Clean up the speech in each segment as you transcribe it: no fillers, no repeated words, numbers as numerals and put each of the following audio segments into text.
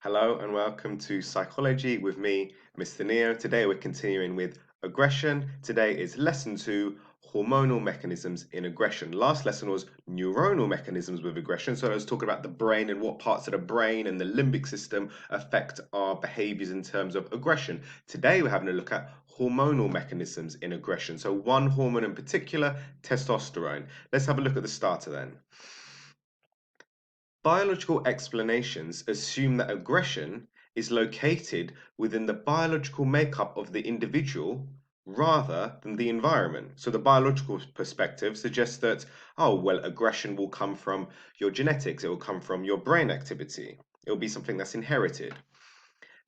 Hello and welcome to Psychology with me, Mr. Neo. Today we're continuing with aggression. Today is lesson 2, hormonal mechanisms in aggression. Last lesson was neuronal mechanisms with aggression. So I was talking about the brain and what parts of the brain and the limbic system affect our behaviors in terms of aggression. Today we're having a look at hormonal mechanisms in aggression. So one hormone in particular, testosterone. Let's have a look at the starter then. Biological explanations assume that aggression is located within the biological makeup of the individual rather than the environment. So the biological perspective suggests that, oh, well, aggression will come from your genetics, it will come from your brain activity, it will be something that's inherited.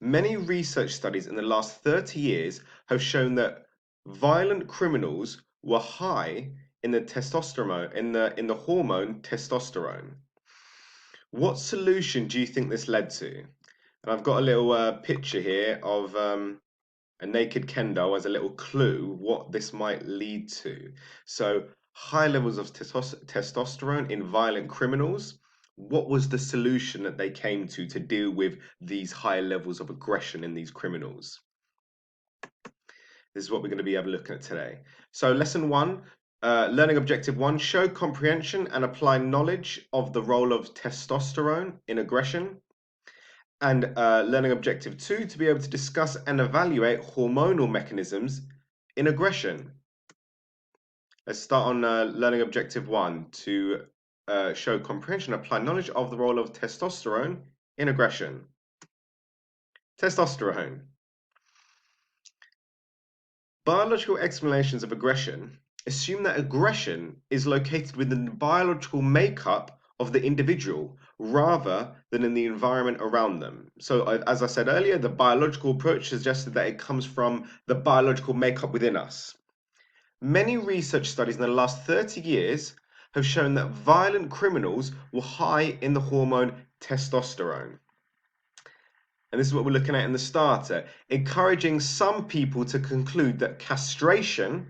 Many research studies in the last 30 years have shown that violent criminals were high in the testosterone, in the hormone testosterone. What solution do you think this led to? And I've got a little picture here of a naked Ken doll as a little clue what this might lead to. So, high levels of testosterone in violent criminals. What was the solution that they came to deal with these high levels of aggression in these criminals? This is what we're going to be having a look at today. So, lesson 1, learning objective 1, show comprehension and apply knowledge of the role of testosterone in aggression. And learning objective 2, to be able to discuss and evaluate hormonal mechanisms in aggression. Let's start on learning objective 1, to show comprehension and apply knowledge of the role of testosterone in aggression. Testosterone. Biological explanations of aggression assume that aggression is located within the biological makeup of the individual rather than in the environment around them. So, as I said earlier, the biological approach suggested that it comes from the biological makeup within us. Many research studies in the last 30 years have shown that violent criminals were high in the hormone testosterone. And this is what we're looking at in the starter, encouraging some people to conclude that castration,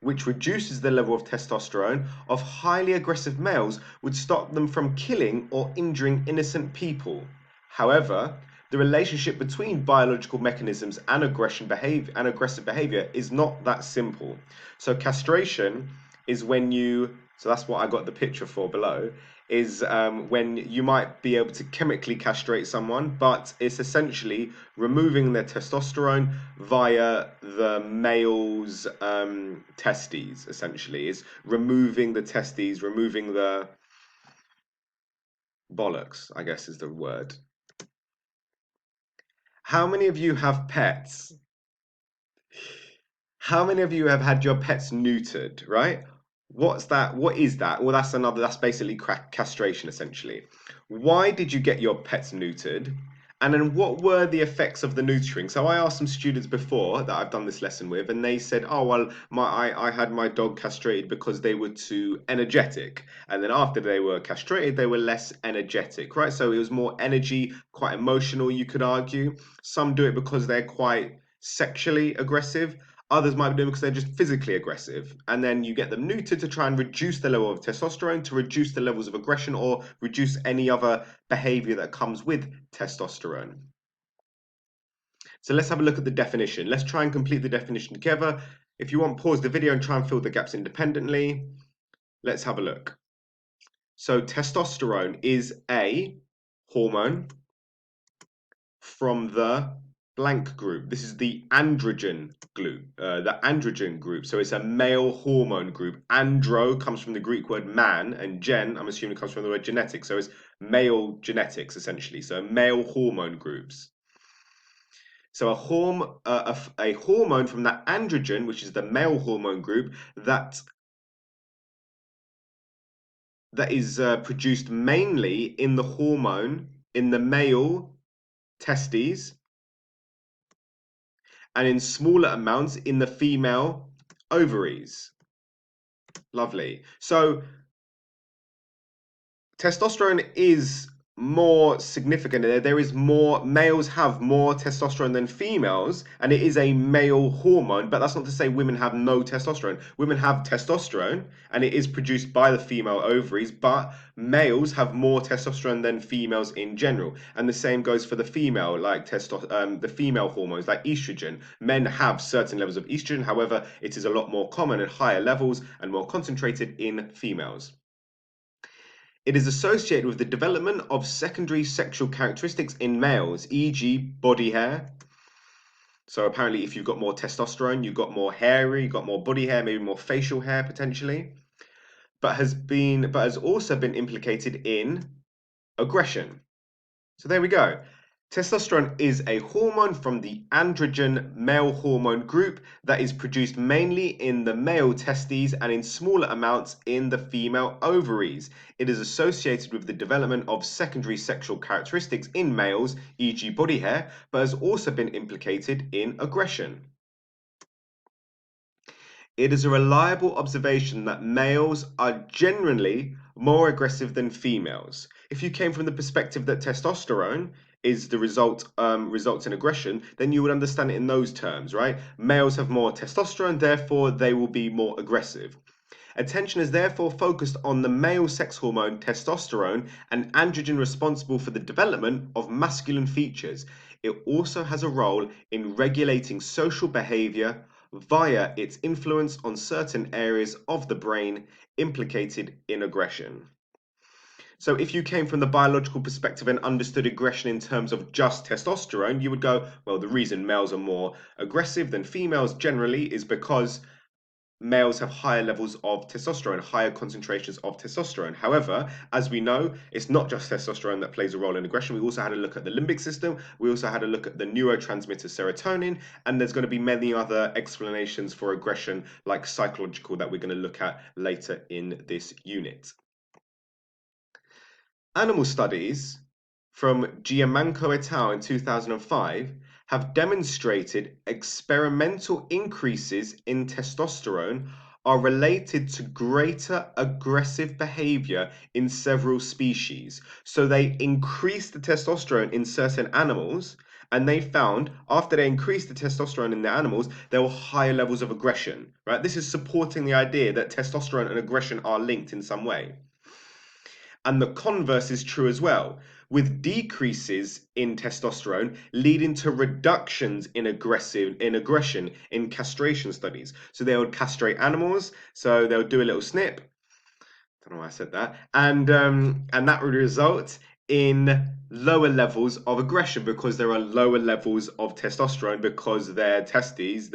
which reduces the level of testosterone of highly aggressive males, would stop them from killing or injuring innocent people. However, the relationship between biological mechanisms and aggressive behavior is not that simple. So castration is when you, so that's what I got the picture for below, is when you might be able to chemically castrate someone, but it's essentially removing their testosterone via the male's testes, essentially. Is removing the testes, removing the bollocks, I guess is the word. How many of you have pets? How many of you have had your pets neutered, right? What's that? What is that? Well, that's basically castration, essentially. Why did you get your pets neutered? And then what were the effects of the neutering? So I asked some students before that I've done this lesson with, and they said, oh, well, I had my dog castrated because they were too energetic. And then after they were castrated, they were less energetic, right? So it was more energy, quite emotional, you could argue. Some do it because they're quite sexually aggressive. Others might be doing it because they're just physically aggressive. And then you get them neutered to try and reduce the level of testosterone, to reduce the levels of aggression, or reduce any other behavior that comes with testosterone. So let's have a look at the definition. Let's try and complete the definition together. If you want, pause the video and try and fill the gaps independently. Let's have a look. So testosterone is a hormone from the blank group. This is the androgen group. So it's a male hormone group. Andro comes from the Greek word man, and gen, I'm assuming, comes from the word genetic. So it's male genetics, essentially. So male hormone groups. So a hormone from that androgen, which is the male hormone group, that is produced mainly in the male testes, and in smaller amounts in the female ovaries. Lovely. So testosterone is more significant. There is more, males have more testosterone than females, and it is a male hormone, but that's not to say women have no testosterone. Women have testosterone, and it is produced by the female ovaries, but males have more testosterone than females in general. And the same goes for the female, like the female hormones, like estrogen. Men have certain levels of estrogen, however, it is a lot more common at higher levels and more concentrated in females. It is associated with the development of secondary sexual characteristics in males, e.g., body hair. So apparently, if you've got more testosterone, you've got more hairy, you've got more body hair, maybe more facial hair potentially. But has also been implicated in aggression. So there we go. Testosterone is a hormone from the androgen male hormone group that is produced mainly in the male testes and in smaller amounts in the female ovaries. It is associated with the development of secondary sexual characteristics in males, e.g., body hair, but has also been implicated in aggression. It is a reliable observation that males are generally more aggressive than females. If you came from the perspective that testosterone is the results in aggression, then you would understand it in those terms, right? Males have more testosterone, therefore they will be more aggressive. Attention is therefore focused on the male sex hormone testosterone, an androgen responsible for the development of masculine features. It also has a role in regulating social behavior via its influence on certain areas of the brain implicated in aggression. So if you came from the biological perspective and understood aggression in terms of just testosterone, you would go, well, the reason males are more aggressive than females generally is because males have higher levels of testosterone, higher concentrations of testosterone. However, as we know, it's not just testosterone that plays a role in aggression. We also had a look at the limbic system. We also had a look at the neurotransmitter serotonin, and there's going to be many other explanations for aggression, like psychological, that we're going to look at later in this unit. Animal studies from Giammanco et al. In 2005 have demonstrated experimental increases in testosterone are related to greater aggressive behavior in several species. So they increased the testosterone in certain animals, and they found after they increased the testosterone in the animals, there were higher levels of aggression. Right? This is supporting the idea that testosterone and aggression are linked in some way. And the converse is true as well, with decreases in testosterone leading to reductions in aggression in castration studies. So they would castrate animals, so they would do a little snip. Don't know why I said that, and that would result in lower levels of aggression because there are lower levels of testosterone because their testes,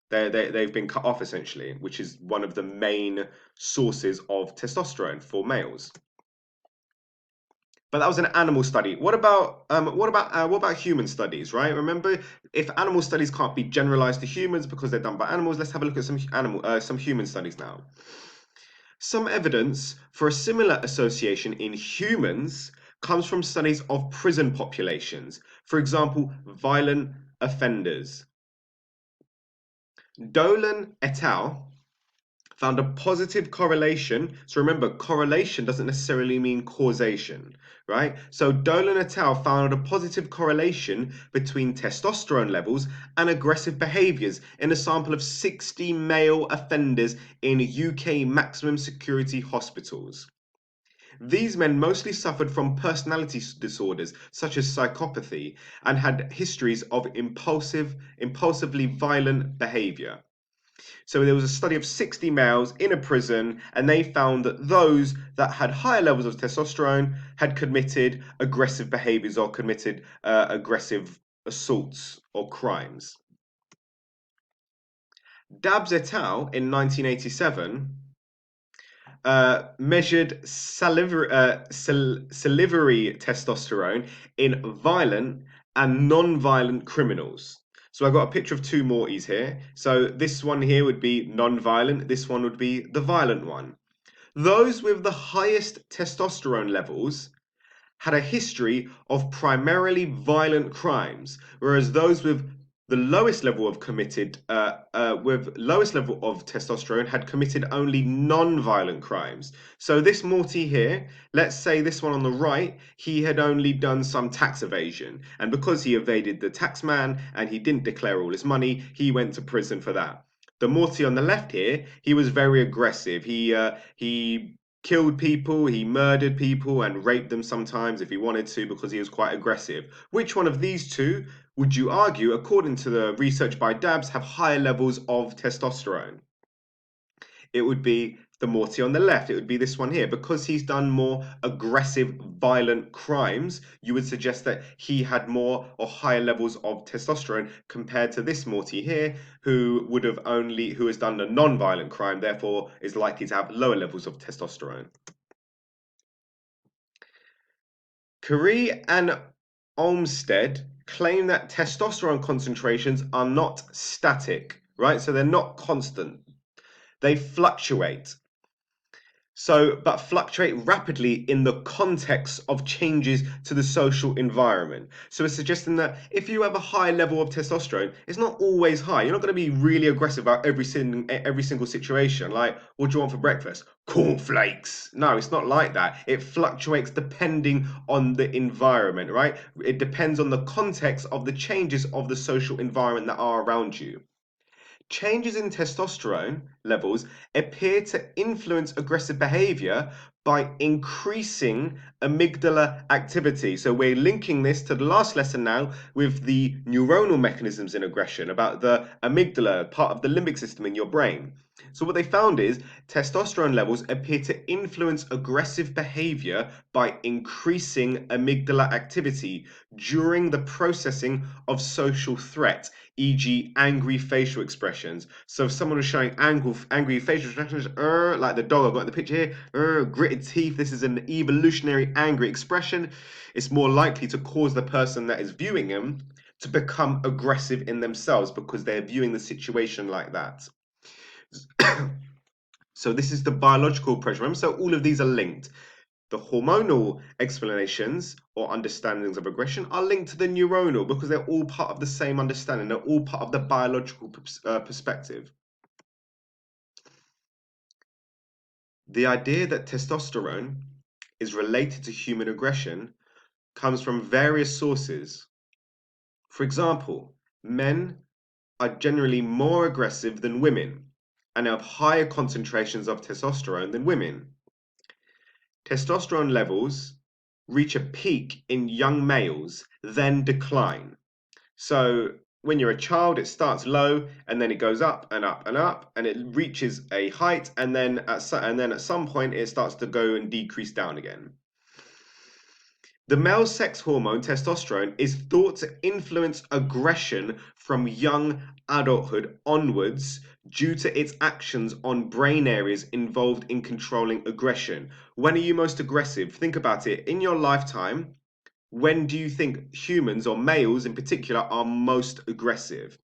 they've been cut off essentially, which is one of the main sources of testosterone for males. But that was an animal study. What about human studies, right? Remember, if animal studies can't be generalized to humans because they're done by animals, let's have a look at some human studies now. Some evidence for a similar association in humans comes from studies of prison populations. For example, violent offenders. Dolan et al. Found a positive correlation. So remember, correlation doesn't necessarily mean causation, right? So Dolan et al. Found a positive correlation between testosterone levels and aggressive behaviors in a sample of 60 male offenders in UK maximum security hospitals. These men mostly suffered from personality disorders such as psychopathy and had histories of impulsively violent behavior. So there was a study of 60 males in a prison, and they found that those that had higher levels of testosterone had committed aggressive behaviors or committed aggressive assaults or crimes. Dabbs et al. In 1987 measured salivary testosterone in violent and non-violent criminals. So I've got a picture of two Mortys here. So this one here would be non-violent. This one would be the violent one. Those with the highest testosterone levels had a history of primarily violent crimes, whereas those with The lowest level of committed with lowest level of testosterone had committed only non-violent crimes. So this Morty here, let's say this one on the right, he had only done some tax evasion, and because he evaded the tax man and he didn't declare all his money, he went to prison for that. The Morty on the left here, he was very aggressive. He killed people, he murdered people and raped them sometimes if he wanted to because he was quite aggressive. Which one of these two would you argue, according to the research by Dabbs, have higher levels of testosterone? It would be the Morty on the left. It would be this one here. Because he's done more aggressive, violent crimes, you would suggest that he had more or higher levels of testosterone compared to this Morty here, who has done a non-violent crime, therefore is likely to have lower levels of testosterone. Curry and Olmsted claim that testosterone concentrations are not static, right? So they're not constant. They fluctuate. But fluctuate rapidly in the context of changes to the social environment. So it's suggesting that if you have a high level of testosterone, it's not always high. You're not going to be really aggressive about every single situation. Like, what do you want for breakfast? Cornflakes. No, it's not like that. It fluctuates depending on the environment, right? It depends on the context of the changes of the social environment that are around you. Changes in testosterone levels appear to influence aggressive behavior by increasing amygdala activity. So we're linking this to the last lesson now with the neuronal mechanisms in aggression about the amygdala, part of the limbic system in your brain. So what they found is testosterone levels appear to influence aggressive behavior by increasing amygdala activity during the processing of social threat, e.g., angry facial expressions. So if someone was showing angry facial expressions, like the dog I got in the picture here, gritted teeth, this is an evolutionary angry expression, it's more likely to cause the person that is viewing them to become aggressive in themselves because they're viewing the situation like that. So this is the biological pressure. Remember, so all of these are linked. The hormonal explanations or understandings of aggression are linked to the neuronal because they're all part of the same understanding. They're all part of the biological perspective. The idea that testosterone is related to human aggression comes from various sources. For example, men are generally more aggressive than women and have higher concentrations of testosterone than women. Testosterone levels reach a peak in young males, then decline. So when you're a child, it starts low and then it goes up and up and up and it reaches a height and then at some point it starts to go and decrease down again. The male sex hormone testosterone is thought to influence aggression from young adulthood onwards due to its actions on brain areas involved in controlling aggression. When are you most aggressive? Think about it. In your lifetime, when do you think humans or males in particular are most aggressive?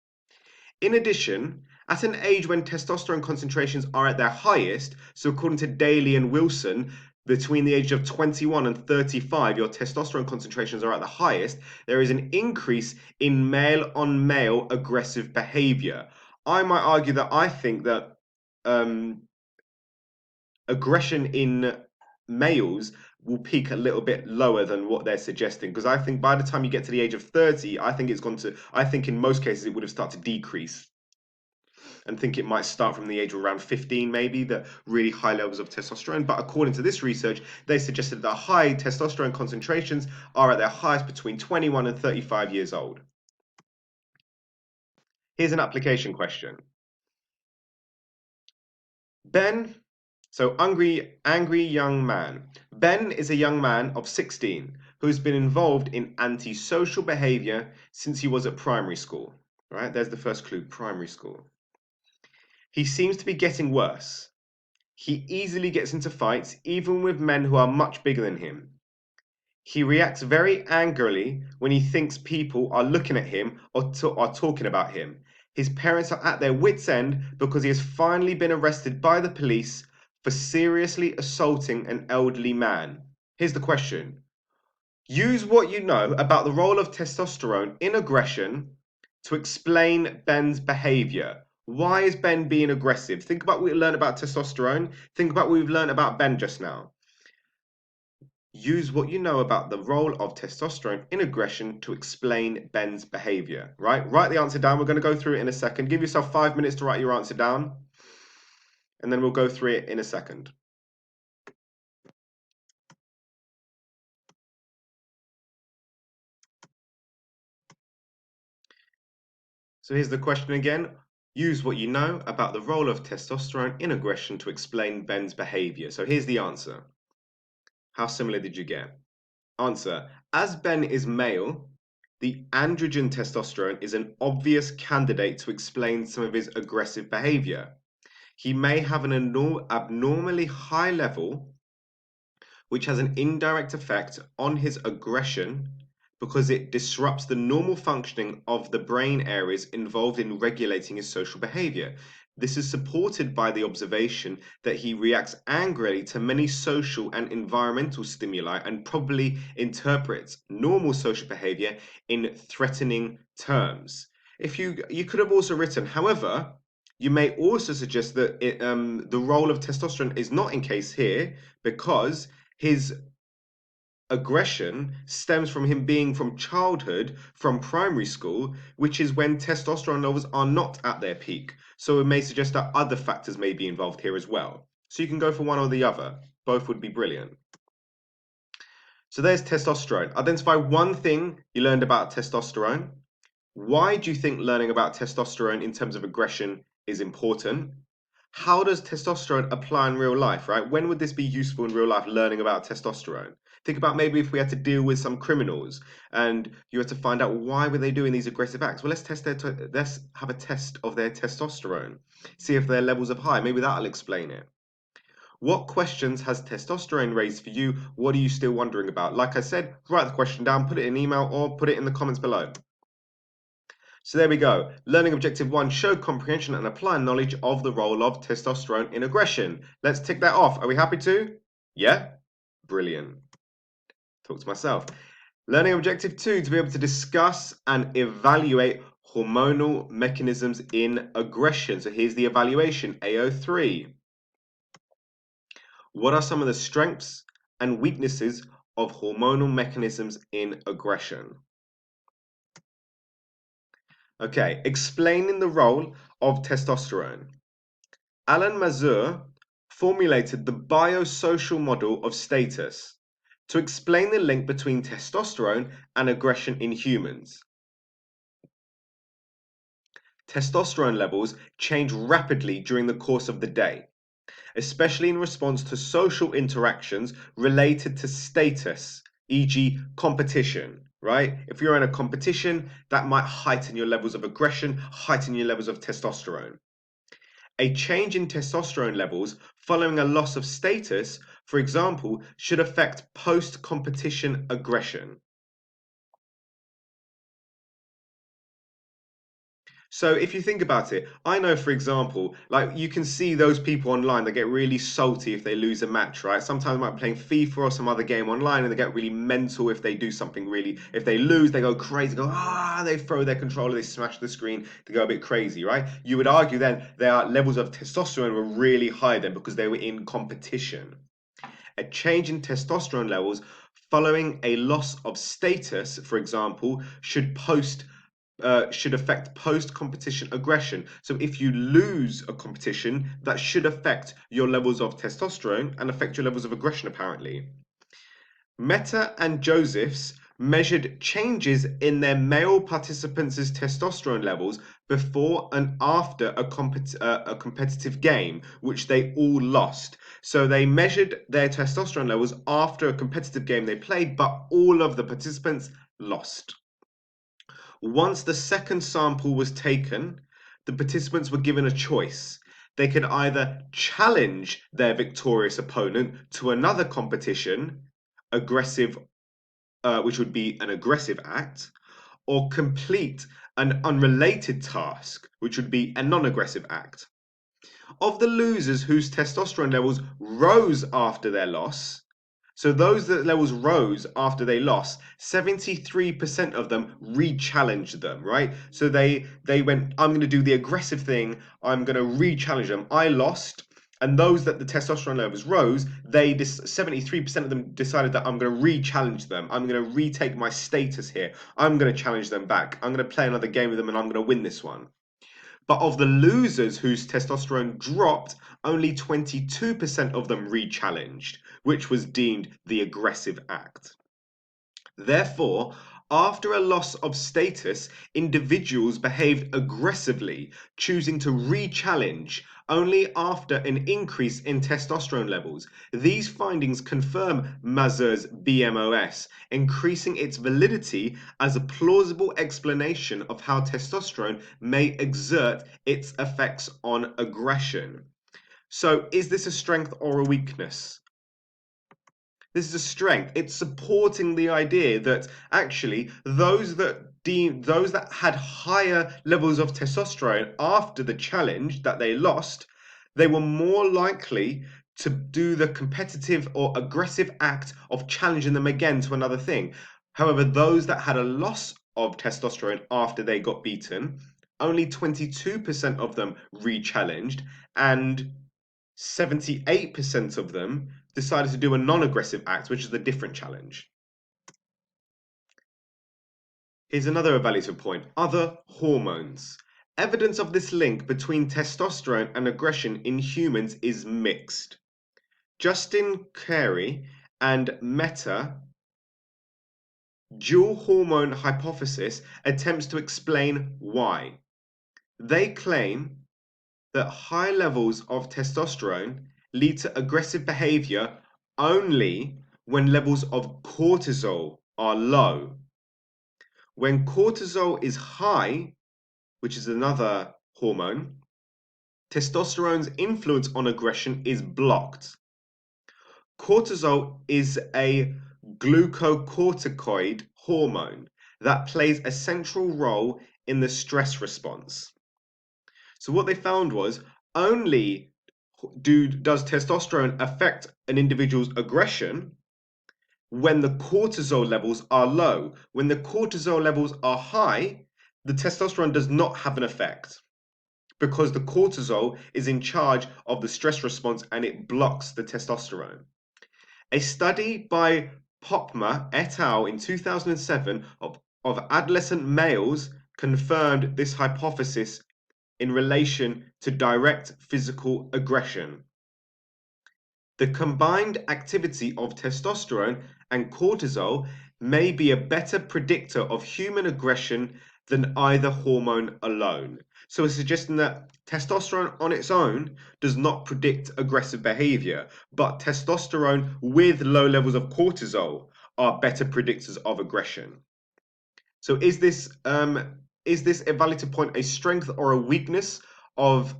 In addition, at an age when testosterone concentrations are at their highest, so according to Daly and Wilson, between the age of 21 and 35, your testosterone concentrations are at the highest, there is an increase in male on male aggressive behavior. I might argue that I think that aggression in males will peak a little bit lower than what they're suggesting because I think by the time you get to the age of 30, I think in most cases it would have started to decrease and think it might start from the age of around 15 maybe, the really high levels of testosterone. But according to this research, they suggested that high testosterone concentrations are at their highest between 21 and 35 years old. Here's an application question. Ben, so angry young man. Ben is a young man of 16 who's been involved in antisocial behavior since he was at primary school. Right, there's the first clue, primary school. He seems to be getting worse. He easily gets into fights, even with men who are much bigger than him. He reacts very angrily when he thinks people are looking at him or are talking about him. His parents are at their wits' end because he has finally been arrested by the police for seriously assaulting an elderly man. Here's the question. Use what you know about the role of testosterone in aggression to explain Ben's behavior. Why is Ben being aggressive? Think about what we learned about testosterone. Think about what we've learned about Ben just now. Use what you know about the role of testosterone in aggression to explain Ben's behavior, right? Write the answer down. We're going to go through it in a second. Give yourself 5 minutes to write your answer down, and then we'll go through it in a second. So here's the question again. Use what you know about the role of testosterone in aggression to explain Ben's behavior. So here's the answer. How similar did you get? Answer. As Ben is male, the androgen testosterone is an obvious candidate to explain some of his aggressive behavior. He may have an abnormally high level, which has an indirect effect on his aggression because it disrupts the normal functioning of the brain areas involved in regulating his social behavior. This is supported by the observation that he reacts angrily to many social and environmental stimuli and probably interprets normal social behavior in threatening terms. If you could have also written, however, you may also suggest that the role of testosterone is not in case here because his aggression stems from him being from childhood, from primary school, which is when testosterone levels are not at their peak. So it may suggest that other factors may be involved here as well. So you can go for one or the other. Both would be brilliant. So there's testosterone. Identify one thing you learned about testosterone. Why do you think learning about testosterone in terms of aggression is important? How does testosterone apply in real life, right? When would this be useful in real life, learning about testosterone? Think about maybe if we had to deal with some criminals and you had to find out why were they doing these aggressive acts. Well, let's have a test of their testosterone. See if their levels are high. Maybe that'll explain it. What questions has testosterone raised for you? What are you still wondering about? Like I said, write the question down, put it in email, or put it in the comments below. So there we go. Learning objective 1, show comprehension and apply knowledge of the role of testosterone in aggression. Let's tick that off. Are we happy to? Yeah? Brilliant. Talk to myself. Learning objective 2, to be able to discuss and evaluate hormonal mechanisms in aggression. So here's the evaluation, AO3. What are some of the strengths and weaknesses of hormonal mechanisms in aggression? Okay, explaining the role of testosterone. Alan Mazur formulated the biosocial model of status to explain the link between testosterone and aggression in humans. Testosterone levels change rapidly during the course of the day, especially in response to social interactions related to status, e.g., competition, right? If you're in a competition, that might heighten your levels of aggression, heighten your levels of testosterone. A change in testosterone levels following a loss of status, for example, should affect post-competition aggression. So if you think about it, I know, for example, like you can see those people online that get really salty if they lose a match, right? Sometimes they might be playing FIFA or some other game online and they get really mental if they do something really, if they lose, they go crazy, they throw their controller, they smash the screen, they go a bit crazy, right? You would argue then their levels of testosterone were really high then because they were in competition. A change in testosterone levels following a loss of status, for example, should affect post-competition aggression. So if you lose a competition, that should affect your levels of testosterone and affect your levels of aggression, apparently. Meta and Josephs measured changes in their male participants' testosterone levels before and after a competitive game, which they all lost. So they measured their testosterone levels after a competitive game they played, but all of the participants lost. Once the second sample was taken, the participants were given a choice. They could either challenge their victorious opponent to another competition, aggressive, which would be an aggressive act, or complete an unrelated task, which would be a non aggressive act. Of the losers whose testosterone levels rose after their loss, So those that levels rose after they lost, 73% of them re-challenged them, right? So they went, I'm going to do the aggressive thing. I'm going to re-challenge them. I lost. And those that the testosterone levels rose, 73% of them decided that I'm going to re-challenge them. I'm going to retake my status here. I'm going to challenge them back. I'm going to play another game with them and I'm going to win this one. But of the losers whose testosterone dropped, only 22% of them re-challenged, which was deemed the aggressive act. Therefore, after a loss of status, individuals behaved aggressively, choosing to re-challenge only after an increase in testosterone levels. These findings confirm Mazur's BMOS, increasing its validity as a plausible explanation of how testosterone may exert its effects on aggression. So, is this a strength or a weakness? This is a strength. It's supporting the idea that actually those that had higher levels of testosterone after the challenge that they lost, they were more likely to do the competitive or aggressive act of challenging them again to another thing. However, those that had a loss of testosterone after they got beaten, only 22% of them re-challenged, and 78% of them decided to do a non-aggressive act, which is a different challenge. Here's another evaluative point: other hormones. Evidence of this link between testosterone and aggression in humans is mixed. Justin Carey and Meta dual hormone hypothesis attempts to explain why. They claim that high levels of testosterone lead to aggressive behavior only when levels of cortisol are low. When cortisol is high, which is another hormone, testosterone's influence on aggression is blocked. Cortisol is a glucocorticoid hormone that plays a central role in the stress response. So what they found was only does testosterone affect an individual's aggression when the cortisol levels are low. When the cortisol levels are high, the testosterone does not have an effect because the cortisol is in charge of the stress response and it blocks the testosterone. A study by Popma et al. In 2007 of adolescent males confirmed this hypothesis in relation to direct physical aggression. The combined activity of testosterone and cortisol may be a better predictor of human aggression than either hormone alone. So it's suggesting that testosterone on its own does not predict aggressive behavior, but testosterone with low levels of cortisol are better predictors of aggression. So is this evaluative point a strength or a weakness of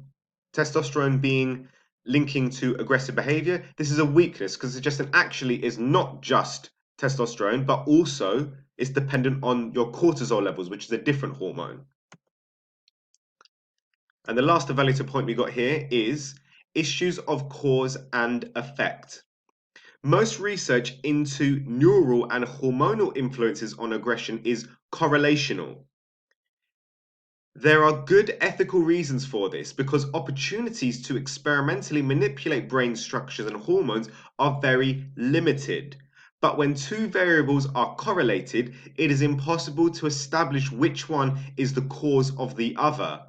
testosterone being linking to aggressive behavior? This is a weakness because suggesting actually is not just testosterone, but also is dependent on your cortisol levels, which is a different hormone. And the last evaluative point we got here is issues of cause and effect. Most research into neural and hormonal influences on aggression is correlational. There are good ethical reasons for this because opportunities to experimentally manipulate brain structures and hormones are very limited. But when two variables are correlated, it is impossible to establish which one is the cause of the other,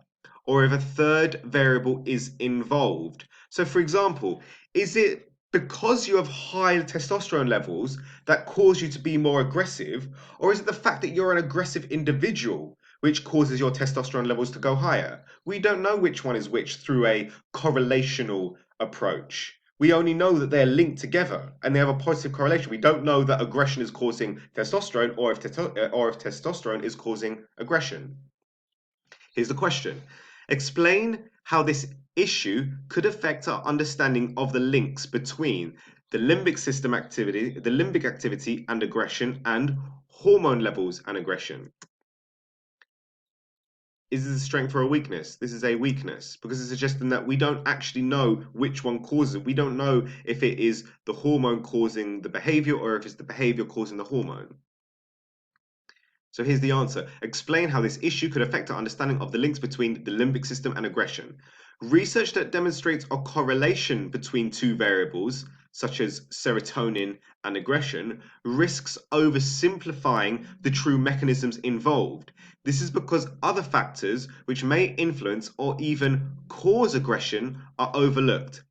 or if a third variable is involved. So, for example, is it because you have high testosterone levels that cause you to be more aggressive, or is it the fact that you're an aggressive individual which causes your testosterone levels to go higher? We don't know which one is which through a correlational approach. We only know that they're linked together and they have a positive correlation. We don't know that aggression is causing testosterone or if testosterone is causing aggression. Here's the question. Explain how this issue could affect our understanding of the links between the limbic system activity, the limbic activity and aggression, and hormone levels and aggression. Is this a strength or a weakness? This is a weakness because it's suggesting that we don't actually know which one causes it. We don't know if it is the hormone causing the behavior or if it's the behavior causing the hormone. So here's the answer. Explain how this issue could affect our understanding of the links between the limbic system and aggression. Research that demonstrates a correlation between two variables, such as serotonin and aggression, risks oversimplifying the true mechanisms involved. This is because other factors which may influence or even cause aggression are overlooked.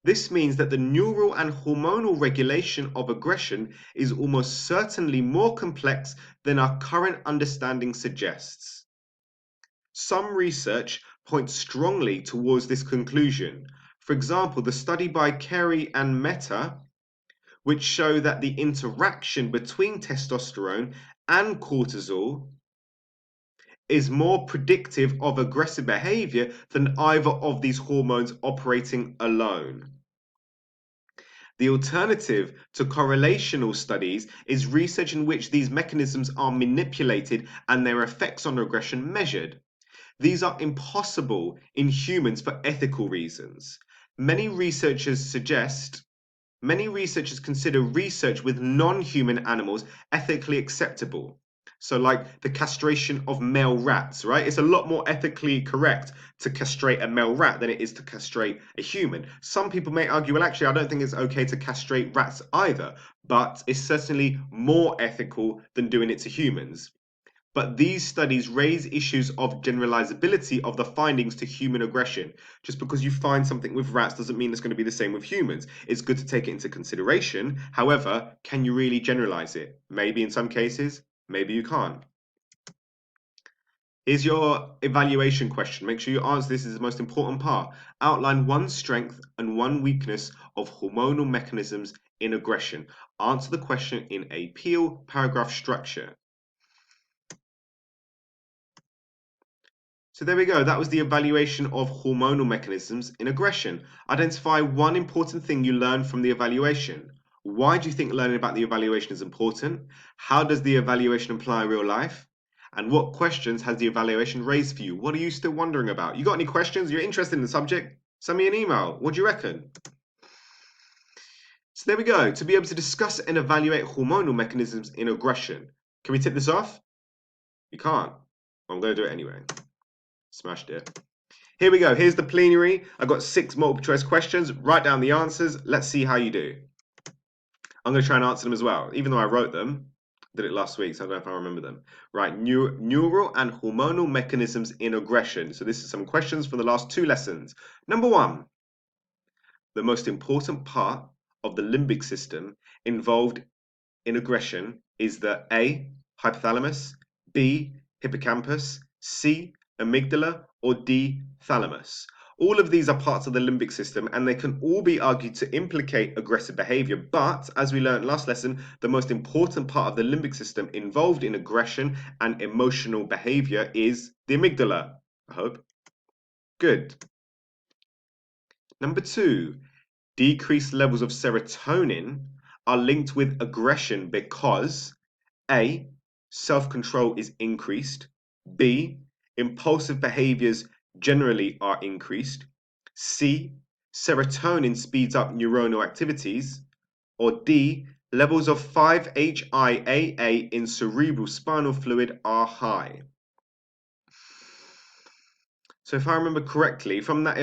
This means that the neural and hormonal regulation of aggression is almost certainly more complex than our current understanding suggests. Some research points strongly towards this conclusion. For example, the study by Carey and Mehta, which show that the interaction between testosterone and cortisol is more predictive of aggressive behavior than either of these hormones operating alone. The alternative to correlational studies is research in which these mechanisms are manipulated and their effects on regression measured. These are impossible in humans for ethical reasons. Many researchers consider research with non-human animals ethically acceptable. So like the castration of male rats, right? It's a lot more ethically correct to castrate a male rat than it is to castrate a human. Some people may argue, well, actually, I don't think it's okay to castrate rats either, but it's certainly more ethical than doing it to humans. But these studies raise issues of generalizability of the findings to human aggression. Just because you find something with rats doesn't mean it's going to be the same with humans. It's good to take it into consideration. However, can you really generalize it? Maybe in some cases, maybe you can't. Here's your evaluation question. Make sure you answer this, is the most important part. Outline one strength and one weakness of hormonal mechanisms in aggression. Answer the question in a peel paragraph structure. So there we go. That was the evaluation of hormonal mechanisms in aggression. Identify one important thing you learned from the evaluation. Why do you think learning about the evaluation is important? How does the evaluation apply in real life? And what questions has the evaluation raised for you? What are you still wondering about? You got any questions? You're interested in the subject? Send me an email. What do you reckon? So there we go. To be able to discuss and evaluate hormonal mechanisms in aggression. Can we tip this off? You can't. Well, I'm going to do it anyway. Smashed it. Here we go. Here's the plenary. I've got 6 multiple choice questions. Write down the answers. Let's see how you do. I'm going to try and answer them as well, even though I wrote them. Did it last week, so I don't know if I remember them. Right, neural and hormonal mechanisms in aggression. So this is some questions from the last 2 lessons. Number 1, the most important part of the limbic system involved in aggression is the A, hypothalamus, B, hippocampus, C, amygdala, or D, thalamus. All of these are parts of the limbic system and they can all be argued to implicate aggressive behavior. But as we learned last lesson, the most important part of the limbic system involved in aggression and emotional behavior is the amygdala. I hope. Good. Number 2, decreased levels of serotonin are linked with aggression because A, self-control is increased. B, impulsive behaviors generally are increased. C, serotonin speeds up neuronal activities. Or D, levels of 5-HIAA in cerebral spinal fluid are high. So if I remember correctly, from that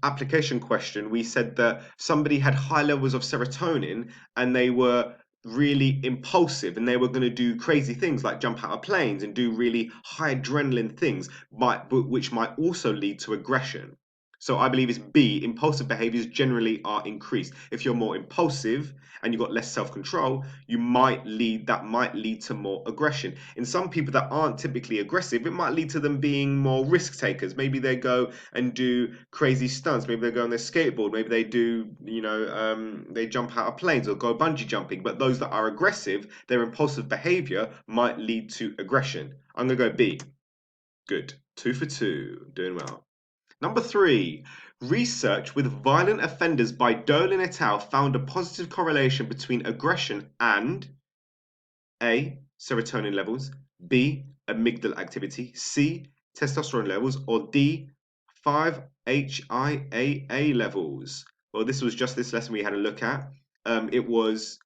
application question, we said that somebody had high levels of serotonin and they were really impulsive and they were going to do crazy things like jump out of planes and do really high adrenaline things, which might also lead to aggression. So I believe it's B, impulsive behaviors generally are increased. If you're more impulsive and you've got less self-control, that might lead to more aggression. In some people that aren't typically aggressive, it might lead to them being more risk takers. Maybe they go and do crazy stunts. Maybe they go on their skateboard. Maybe they do, they jump out of planes or go bungee jumping. But those that are aggressive, their impulsive behavior might lead to aggression. I'm going to go B. Good. 2 for 2. Doing well. Number 3, research with violent offenders by Dolan et al. Found a positive correlation between aggression and A, serotonin levels, B, amygdala activity, C, testosterone levels, or D, 5-HIAA levels? Well, this was just this lesson we had a look at. It was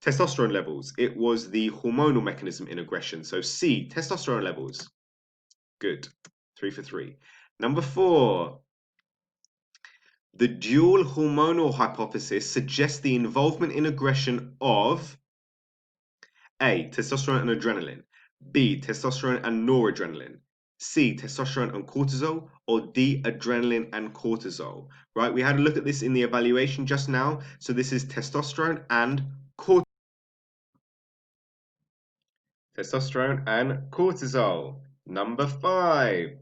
testosterone levels. It was the hormonal mechanism in aggression. So C, testosterone levels. Good. 3 for 3. Number 4. The dual hormonal hypothesis suggests the involvement in aggression of A, testosterone and adrenaline, B, testosterone and noradrenaline, C, testosterone and cortisol, or D, adrenaline and cortisol. Right, we had a look at this in the evaluation just now. So this is testosterone and cortisol. Testosterone and cortisol. Number 5.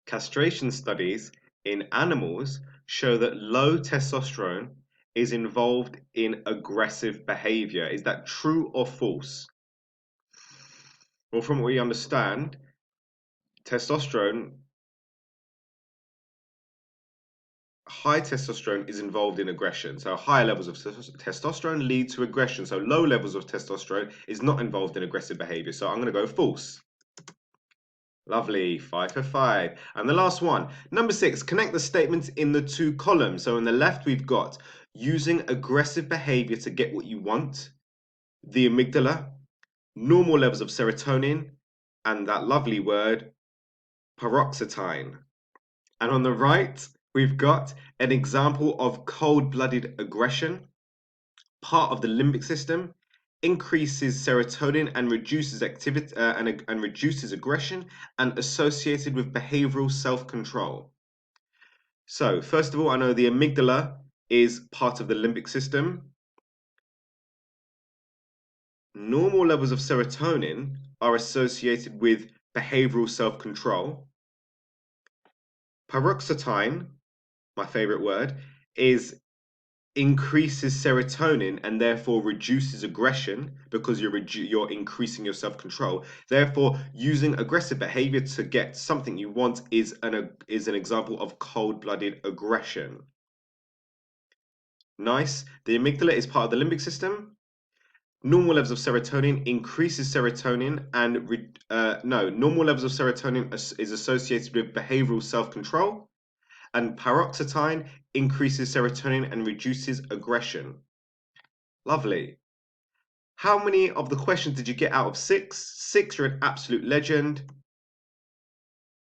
Castration studies in animals show that low testosterone is involved in aggressive behavior. Is that true or false? Well, from what we understand, testosterone, high testosterone is involved in aggression. So higher levels of testosterone lead to aggression. So low levels of testosterone is not involved in aggressive behavior. So I'm going to go false. Lovely, 5 for 5. And the last one, number 6, connect the statements in the two columns. So on the left, we've got using aggressive behavior to get what you want, the amygdala, normal levels of serotonin, and that lovely word, paroxetine. And on the right, we've got an example of cold-blooded aggression, part of the limbic system, increases serotonin and reduces activity and reduces aggression, and associated with behavioral self-control. So first of all, I know the amygdala is part of the limbic system. Normal levels of serotonin are associated with behavioral self-control. Paroxetine, my favorite word, is increases serotonin and therefore reduces aggression because you're increasing your self-control. Therefore, using aggressive behavior to get something you want is an example of cold-blooded aggression. Nice. The amygdala is part of the limbic system. Normal levels of serotonin increases serotonin and normal levels of serotonin is associated with behavioral self-control. And paroxetine increases serotonin and reduces aggression. Lovely. How many of the questions did you get out of 6? 6, you're an absolute legend.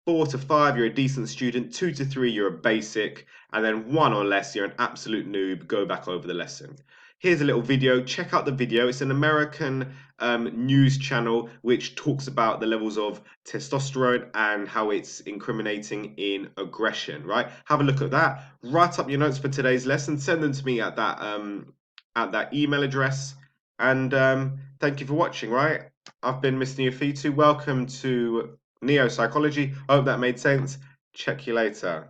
4 to 5, you're a decent student. 2 to 3, you're a basic. And then 1 or less, you're an absolute noob. Go back over the lesson. Here's a little video. Check out the video. It's an American news channel which talks about the levels of testosterone and how it's incriminating in aggression, right? Have a look at that. Write up your notes for today's lesson. Send them to me at that email address. And thank you for watching, right? I've been Mr. Neofitu. Welcome to Neo Psychology. I hope that made sense. Check you later.